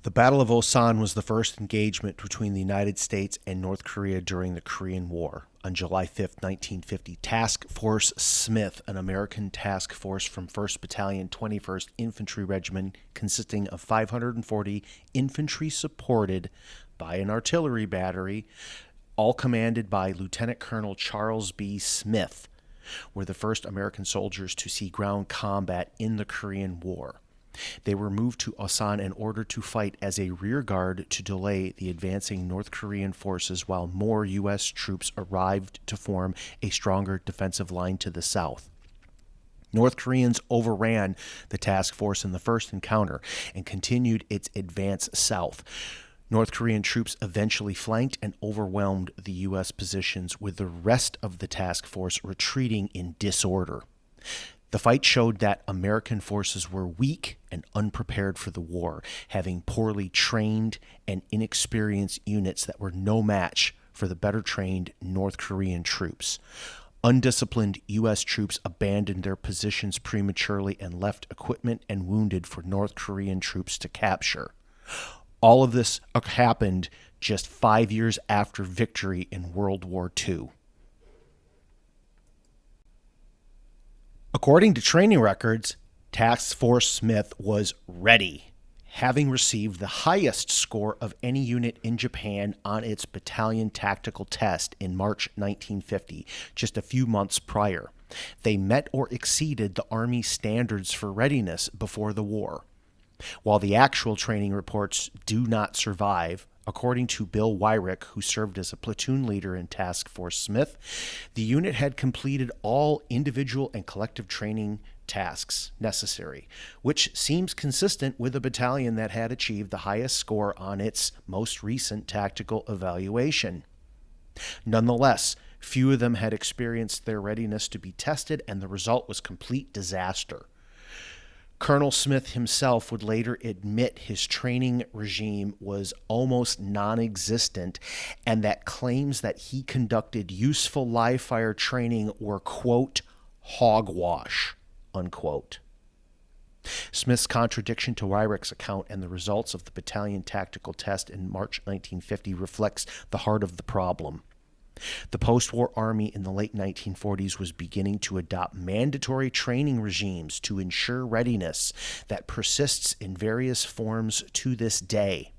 The Battle of Osan was the first engagement between the United States and North Korea during the Korean War. On July 5, 1950, Task Force Smith, an American task force from 1st Battalion, 21st Infantry Regiment, consisting of 540 infantry supported by an artillery battery, all commanded by Lieutenant Colonel Charles B. Smith, were the first American soldiers to see ground combat in the Korean War. They were moved to Osan in order to fight as a rearguard to delay the advancing North Korean forces while more U.S. troops arrived to form a stronger defensive line to the south. North Koreans overran the task force in the first encounter and continued its advance south. North Korean troops eventually flanked and overwhelmed the U.S. positions, with the rest of the task force retreating in disorder. The fight showed that American forces were weak and unprepared for the war, having poorly trained and inexperienced units that were no match for the better trained North Korean troops. Undisciplined U.S. troops abandoned their positions prematurely and left equipment and wounded for North Korean troops to capture. All of this happened just 5 years after victory in World War II. According to training records, Task Force Smith was ready, having received the highest score of any unit in Japan on its battalion tactical test in March 1950, just a few months prior. They met or exceeded the Army standards for readiness before the war. While the actual training reports do not survive, according to Bill Wyrick, who served as a platoon leader in Task Force Smith, the unit had completed all individual and collective training tasks necessary, which seems consistent with a battalion that had achieved the highest score on its most recent tactical evaluation. Nonetheless, few of them had experienced their readiness to be tested, and the result was complete disaster. Colonel Smith himself would later admit his training regime was almost non-existent, and that claims that he conducted useful live fire training were, quote, hogwash, unquote. Smith's contradiction to Wyrick's account and the results of the battalion tactical test in March 1950 reflects the heart of the problem. The post-war Army in the late 1940s was beginning to adopt mandatory training regimes to ensure readiness that persists in various forms to this day.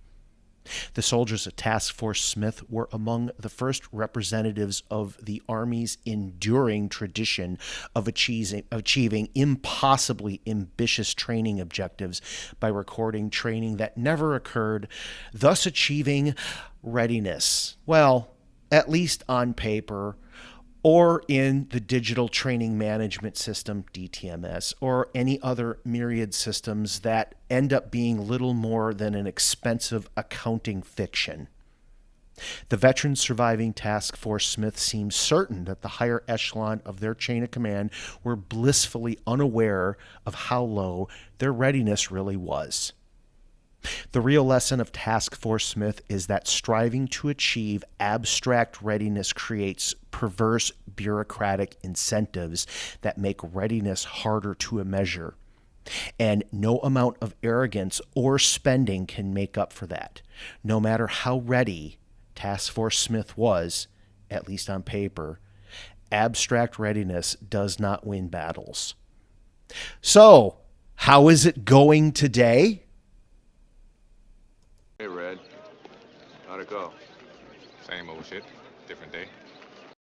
The soldiers of Task Force Smith were among the first representatives of the Army's enduring tradition of achieving impossibly ambitious training objectives by recording training that never occurred, thus achieving readiness. Well, at least on paper, or in the digital training management system, DTMS, or any other myriad systems that end up being little more than an expensive accounting fiction. The veterans surviving Task Force Smith seem certain that the higher echelon of their chain of command were blissfully unaware of how low their readiness really was. The real lesson of Task Force Smith is that striving to achieve abstract readiness creates perverse bureaucratic incentives that make readiness harder to measure. And no amount of arrogance or spending can make up for that. No matter how ready Task Force Smith was, at least on paper, abstract readiness does not win battles. So, how is it going today? Hey, Red. How'd it go? Same old shit, different day.